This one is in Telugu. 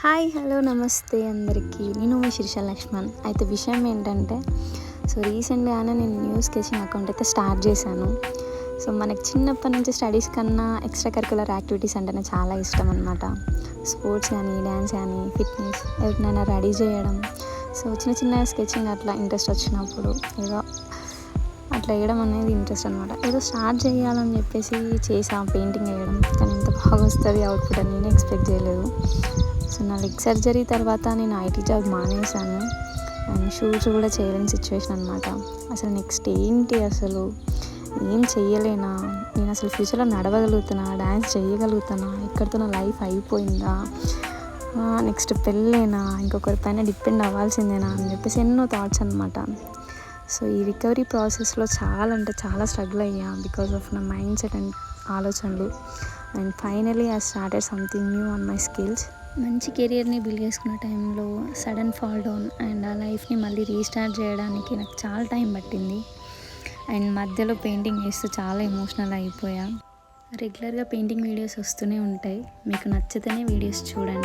హాయ్ హలో నమస్తే అందరికీ. నేను మీ శిరీష లక్ష్మణ్. అయితే విషయం ఏంటంటే రీసెంట్గానే నేను న్యూ స్కెచింగ్ అకౌంట్ అయితే స్టార్ట్ చేశాను. మనకి చిన్నప్పటి నుంచి స్టడీస్ కన్నా ఎక్స్ట్రా కరికులర్ యాక్టివిటీస్ అంటేనే చాలా ఇష్టం అనమాట. స్పోర్ట్స్ కానీ, డ్యాన్స్ కానీ, ఫిట్నెస్, ఎవరినైనా రెడీ చేయడం. చిన్న చిన్న స్కెచింగ్ అట్లా ఇంట్రెస్ట్ వచ్చినప్పుడు ఏదో అట్లా వేయడం అనేది ఇంట్రెస్ట్ అనమాట. ఏదో స్టార్ట్ చేయాలని చెప్పేసి చేసాం పెయింటింగ్ వేయడం. కానీ ఇంత బాగా వస్తుంది అవుట్పుట్ అని నేను ఎక్స్పెక్ట్ చేయలేదు. నా లెగ్ సర్జరీ తర్వాత నేను ఐటీ జాబ్ మానేశాను. అండ్ షూస్ కూడా చేయలేని సిచ్యువేషన్ అనమాట. అసలు నెక్స్ట్ ఏంటి, అసలు ఏం చెయ్యలేనా, నేను అసలు ఫ్యూచర్లో నడవగలుగుతానా, డ్యాన్స్ చేయగలుగుతానా, ఇక్కడితో నా లైఫ్ అయిపోయిందా, నెక్స్ట్ పెళ్ళేనా, ఇంకొకరి పైన డిపెండ్ అవ్వాల్సిందేనా అని చెప్పేసి ఎన్నో థాట్స్ అనమాట. ఈ రికవరీ ప్రాసెస్లో చాలా అంటే చాలా స్ట్రగుల్ అయ్యా బికాస్ ఆఫ్ నా మైండ్ సెట్ అండ్ ఆలోచనలు. And finally I started something new on my skills. మంచి కెరియర్ని బిల్డ్ చేసుకున్న టైంలో సడన్ ఫాల్ డౌన్ అండ్ ఆ లైఫ్ని మళ్ళీ రీస్టార్ట్ చేయడానికి నాకు చాలా టైం పట్టింది. అండ్ మధ్యలో పెయింటింగ్ వేస్తూ చాలా ఎమోషనల్ అయిపోయా. రెగ్యులర్గా పెయింటింగ్ వీడియోస్ వస్తూనే ఉంటాయి. మీకు నచ్చితేనే వీడియోస్ చూడండి.